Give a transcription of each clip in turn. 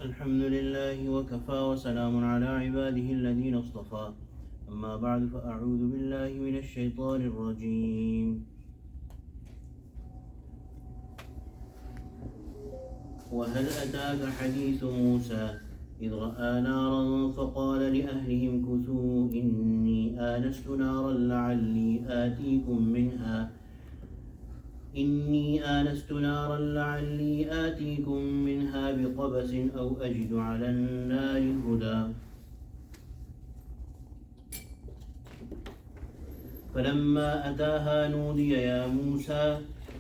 الحمد لله وكفى وسلام على عباده الذين اصطفى أما بعد فأعوذ بالله من الشيطان الرجيم وهل أتاك حديث موسى إذ رأى نارا فقال لأهلهم كثوا إني آنست نارا لعلي آتيكم منها بقبس أو أجد على النار هدى فلما أتاها نودي يا موسى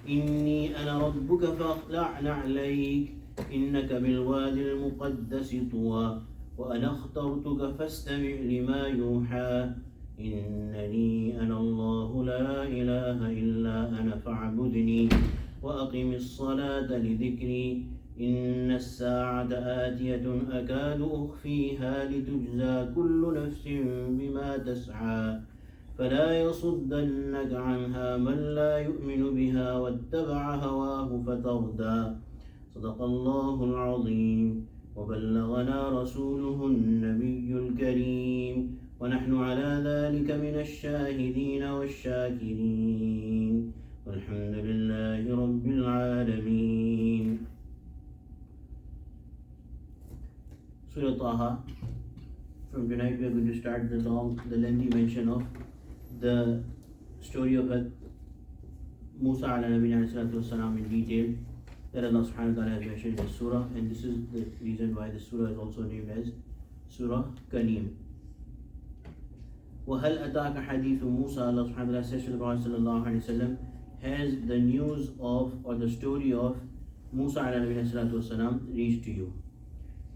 إني أنا ربك فاخلع عليك إنك بالوادي المقدس طوى وأنا اخترتك فاستمع لما يوحى إنني أنا الله لا إله إلا أنا فاعبدني وأقم الصلاة لذكري إن الساعة آتية أكاد أخفيها لتجزى كل نفس بما تسعى فلا يصدنك عنها من لا يؤمن بها واتبع هواه فتردى صدق الله العظيم وبلغنا رسوله النبي الكريم ونحن على ذلك من الشاهدين والشاكرين والحمد لله رب العالمين. Surah Taha. From tonight we are going to start the lengthy mention of the story of Musa in detail that Allah subhanahu wa ta'ala has mentioned in the surah, and this is the reason why the surah is also named as Surah Kalim. وَهَلْ أَتَاكَ حَدِيثُ مُوسَى, Allah subhanahu wa ta'ala says to the Prophet sallallahu alayhi wa sallam, has the news of or the story of Musa alayhi reached to you?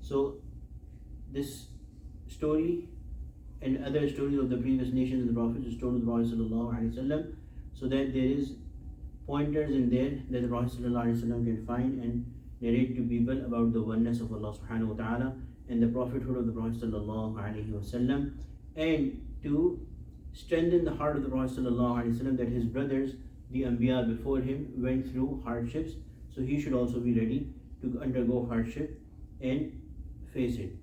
So this story and other stories of the previous nations and the prophets is told to the Prophet sallallahu alaihi wasallam, so that there is pointers in there that the Prophet sallallahu alaihi wasallam can find and narrate to people about the oneness of Allah subhanahu wa ta'ala and the prophethood of the Prophet sallallahu alaihi wasallam, and to strengthen the heart of the Prophet sallallahu alaihi wasallam that his brothers, the Anbiya before him, went through hardships, so he should also be ready to undergo hardship and face it.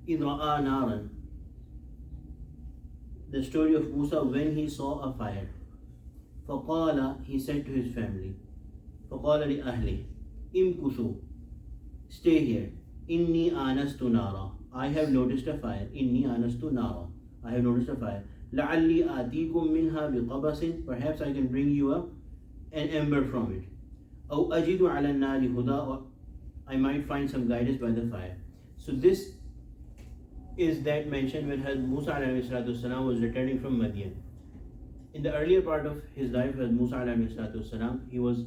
إِذْ رَأَى نَارًا, the story of Musa when he saw a fire. فَقَالَ, he said to his family, فَقَالَ لِأَهْلِهِ إِمْكُثُوا, stay here. إِنِّي آنَسْتُ نَارًا, I have noticed a fire. إِنِّي آنَسْتُ نَارًا, I have noticed a fire. لَعَلِّي آتِيكُم مِّنْهَا بِقَبَسٍ, perhaps I can bring you an ember from it. أَوْ أَجِدُ عَلَى النَّارِ هُدًى, or I might find some guidance by the fire. So this is that mentioned when Musa ﷺ was returning from Madian. In the earlier part of his life, Musa ﷺ, he was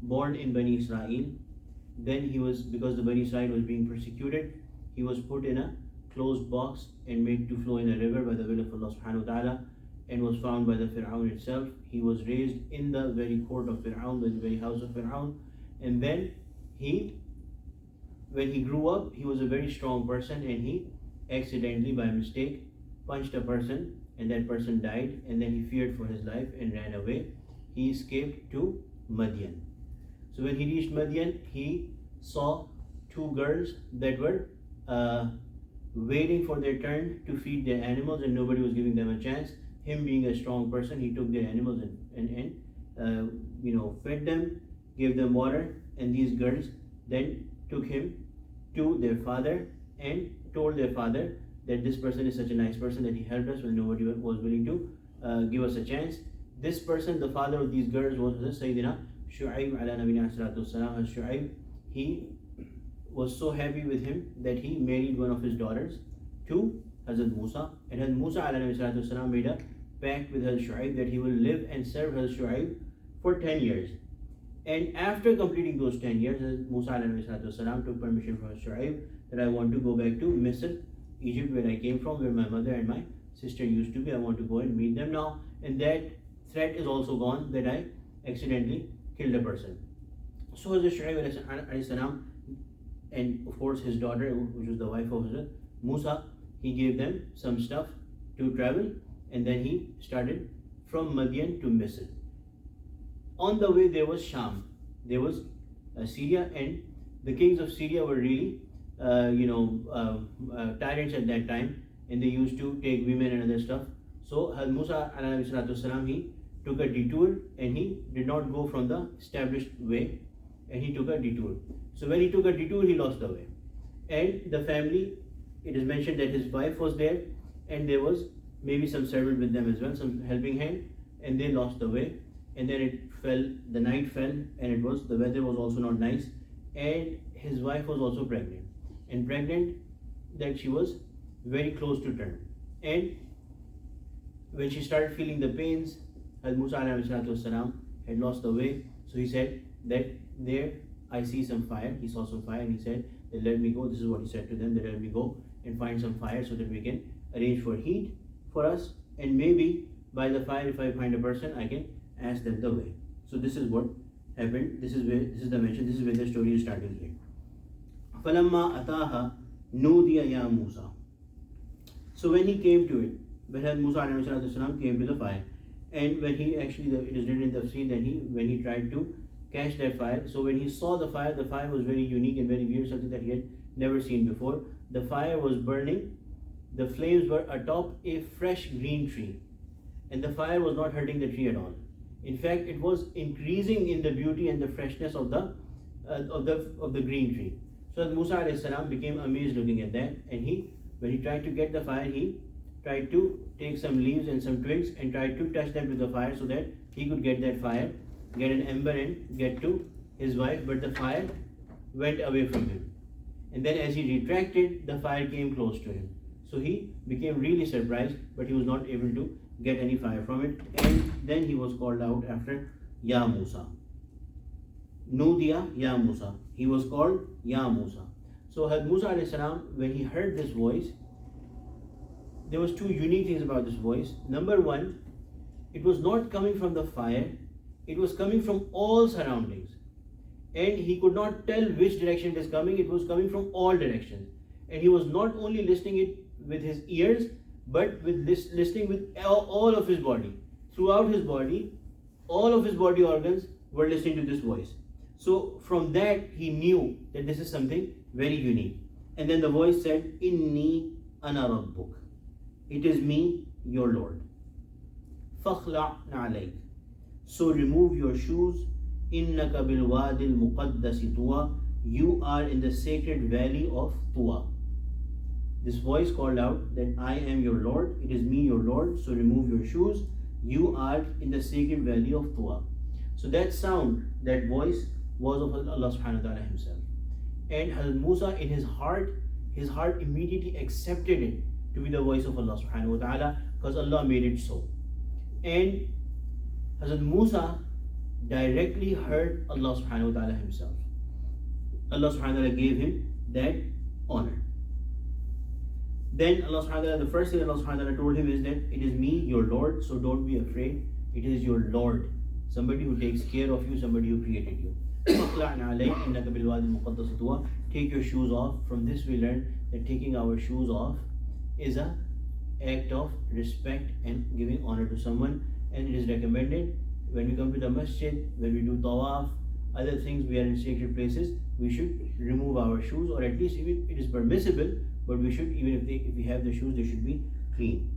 born in Bani Israel. Then he was, because the Bani Israel was being persecuted, he was put in a closed box and made to flow in a river by the will of Allah subhanahu wa ta'ala, and was found by the Fir'aun itself. He was raised in the very court of Fir'aun, the very house of Fir'aun, and then when he grew up, he was a very strong person, and he accidentally, by mistake, punched a person, and that person died, and then he feared for his life and ran away. He escaped to Madian. So when he reached Madian, he saw two girls that were waiting for their turn to feed their animals, and nobody was giving them a chance. Him being a strong person, he took their animals and fed them, gave them water, and these girls then took him to their father and told their father that this person is such a nice person that he helped us when nobody was willing to give us a chance. This person, the father of these girls, was Sayyidina Shu'aib ala nabiyina salatu wasalam. Shu'aib, he was so happy with him that he married one of his daughters to Hazrat Musa, and Hazrat Musa ala nabiyina salatu wasalam made a pact with Hazrat Shu'aib that he will live and serve Hazrat Shu'aib for 10 years. And after completing those 10 years, Musa ala nabiyina salatu wasalam took permission from Hazrat Shu'aib that I want to go back to Misr, Egypt, where I came from, where my mother and my sister used to be. I want to go and meet them now. And that threat is also gone that I accidentally killed a person. So Hazrat Shu'aib alayhi salam, and of course his daughter, which was the wife of Hazrat Musa, he gave them some stuff to travel, and then he started from Madian to Misr. On the way there was Sham, there was Syria, and The kings of Syria were really, tyrants at that time, and they used to take women and other stuff. So Hazrat Musa alayhi salatu wasalam, he took a detour and he did not go from the established way, and he took a detour. So when he took a detour, he lost the way. And the family, it is mentioned that his wife was there, and there was maybe some servant with them as well, some helping hand, and they lost the way. And then it fell, the night fell, and the weather was also not nice, and his wife was also pregnant, that she was very close to term. And when she started feeling the pains, Hazrat Musa والسلام, had lost the way, so he said that there I see some fire. He saw some fire and he said that let me go. This is what he said to them, that let me go and find some fire so that we can arrange for heat for us, and maybe by the fire, if I find a person, I can ask them the way. So this is what happened. This is the mention. This is where the story is starting here. فَلَمَّا أَتَاهَا نُودِيَ يَا مُوسَى. So when he came to it, when Musa came to the fire, and when he actually, it is written in the scene that when he tried to catch that fire, so when he saw the fire was very unique and very weird, something that he had never seen before. The fire was burning, the flames were atop a fresh green tree, and the fire was not hurting the tree at all. In fact, it was increasing in the beauty and the freshness of the green tree. So Musa alayhi salam became amazed looking at that, and when he tried to get the fire, he tried to take some leaves and some twigs and tried to touch them to the fire so that he could get that fire, get an ember and get to his wife, but the fire went away from him. And then as he retracted, the fire came close to him. So he became really surprised, but he was not able to get any fire from it. And then he was called out after Ya Musa. Nudiya Ya Musa. He was called Ya Musa. So Hazrat Musa alayhi salam, when he heard this voice, there was two unique things about this voice. Number one, it was not coming from the fire, it was coming from all surroundings. And he could not tell which direction it is coming, it was coming from all directions. And he was not only listening it with his ears, but with listening with all of his body. Throughout his body, all of his body organs were listening to this voice. So from that, he knew that this is something very unique. And then the voice said, Inni ana rabbuk. It is me, your Lord. فَخْلَعْ نَعْلَيْكَ. So remove your shoes. إِنَّكَ بِالْوَادِ الْمُقَدَّسِ طُوَى. You are in the sacred valley of Tuwa. This voice called out that I am your Lord. It is me, your Lord. So remove your shoes. You are in the sacred valley of Tuwa. So that sound, that voice was of Allah subhanahu wa ta'ala himself. And Hazrat Musa, in his heart immediately accepted it to be the voice of Allah subhanahu wa ta'ala, because Allah made it so. And Hazrat Musa directly heard Allah subhanahu wa ta'ala himself. Allah subhanahu wa ta'ala gave him that honor. Then Allah subhanahu wa ta'ala, the first thing Allah subhanahu wa ta'ala told him is that it is me, your Lord, so don't be afraid. It is your Lord, somebody who takes care of you, somebody who created you. Take your shoes off. From this we learn that taking our shoes off is an act of respect and giving honor to someone, and it is recommended when we come to the masjid, when we do tawaf, other things, we are in sacred places, we should remove our shoes, or at least even it is permissible, but we should, even if we have the shoes, they should be clean.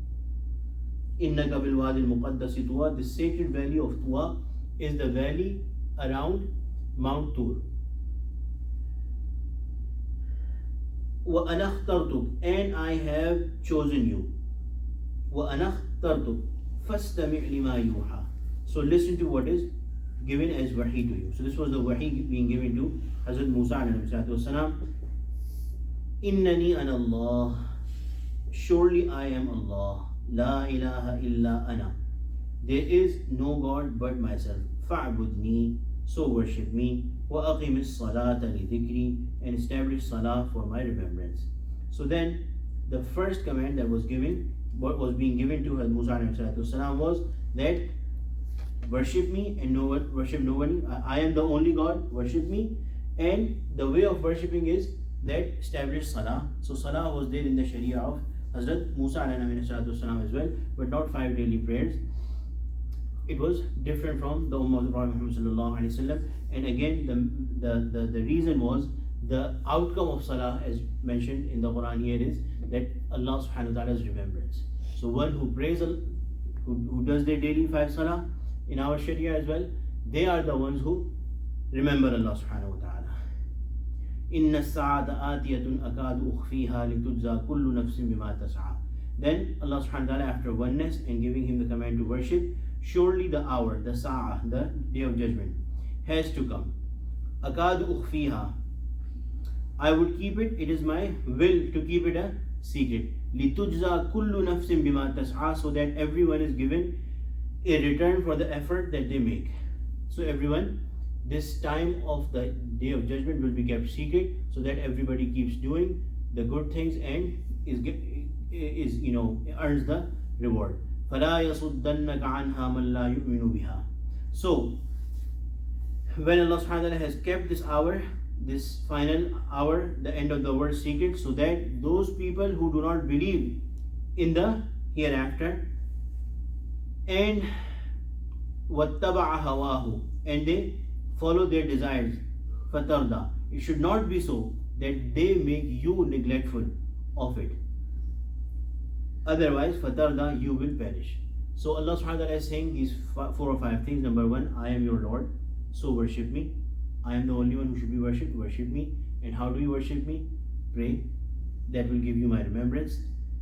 إِنَّكَ بِالْوَادِ الْمُقَدَّسِ طُوَى. The sacred valley of Tuwa is the valley around Mount Tur. وَأَنَا اخْتَرْتُكَ. And I have chosen you. وَأَنَا اخْتَرْتُكَ فَاسْتَمِعْ لِمَا يُوحَى. So listen to what is given as wahi to you. So this was the wahi being given to Hazrat Musa alayhi wasalam. إِنَّنِي أَنَا اللَّهُ. Surely I am Allah. La ilaha illa ana. There is no God but myself. فَعْبُدْنِي. So worship me. وَأَقِمِ الصَّلَاةَ لِذِكْرِي. And establish salah for my remembrance. So then the first command that was given, what was being given to Hazrat Musa alayhi was that worship me and worship nobody. I am the only God, worship me. And the way of worshipping is that establish salah. So salah was there in the Sharia of Hazrat Musa alayhi as well, but not 5 daily prayers. It was different from the Ummah of the Prophet Muhammad sallallahu alaihi wasallam. And again, the reason was the outcome of salah, as mentioned in the Quran here, is that Allah subhanahu wa ta'ala's remembrance. So one who prays, who does their daily 5 salah in our Sharia as well, they are the ones who remember Allah subhanahu wa ta'ala. Inna as-sa'ata atiyatun akadu ukhfiha litujza kullu nafsin bima tas'a. Then Allah subhanahu wa ta'ala, after oneness and giving him the command to worship, surely the hour, the sa'ah, the day of judgment, has to come. Akadu ukhfiha, I would keep it, it is my will to keep it a secret. Litujza kullu nafsin bima tas'a, so that everyone is given a return for the effort that they make. So everyone, this time of the day of judgment will be kept secret, so that everybody keeps doing the good things and is earns the reward. فَلَا يَصُدَّنَّكَ عَنْهَا مَنْ لَا يُؤْمِنُ بِهَا. So when Allah subhanahu wa ta'ala has kept this hour, this final hour, the end of the world, secret, so that those people who do not believe in the hereafter and وَاتَّبَعَ هَوَاهُ, and they follow their desires, فَتَرْضَى, it should not be so that they make you neglectful of it. Otherwise, فَتَرْضَى, you will perish. So Allah subhanahu wa ta'ala is saying these 4 or 5 things. Number 1, I am your Lord, so worship me. I am the only one who should be worshipped, worship me. And how do you worship me? Pray, that will give you my remembrance.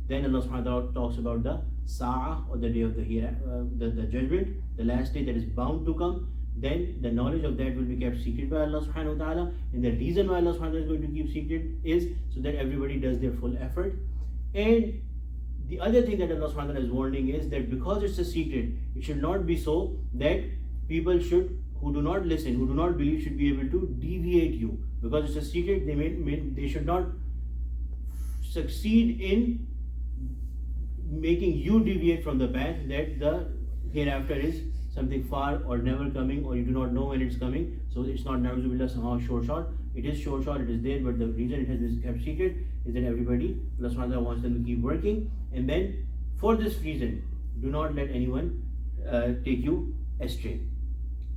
Then Allah subhanahu wa ta'ala talks about the Sa'ah, or the day of the judgment, the last day that is bound to come. Then the knowledge of that will be kept secret by Allah subhanahu wa ta'ala. And the reason why Allah subhanahu wa ta'ala is going to keep secret is so that everybody does their full effort. And the other thing that Allah subhanahu wa ta'ala is warning is that because it's a secret, it should not be so that people who do not listen, who do not believe, should be able to deviate you. Because it's a secret, they should not succeed in making you deviate from the path, that the hereafter is something far or never coming, or you do not know when it's coming. So it's not na'uzubillah somehow sure shot. It is sure shot, it is there, but the reason it has been kept secret is that everybody, Allah subhanahu wa ta'ala wants them to keep working. And then for this reason, do not let anyone take you astray.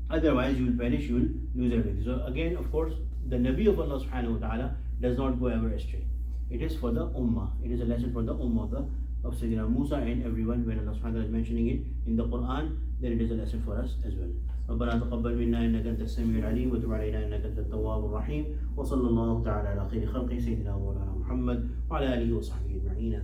Otherwise you will perish, you will lose everything. So again, of course, the Nabi of Allah subhanahu wa ta'ala does not go ever astray. It is for the ummah. It is a lesson for the ummah of Sayyidina Musa and everyone. When Allah subhanahu wa ta'ala is mentioning it in the Quran, then it is a lesson for us as well. ربنا تقبل منا انك انت السميع العليم وتب علينا انك انت التواب الرحيم وصلى الله تعالى على خير خلقه سيدنا مولانا محمد وعلى اله وصحبه اجمعين.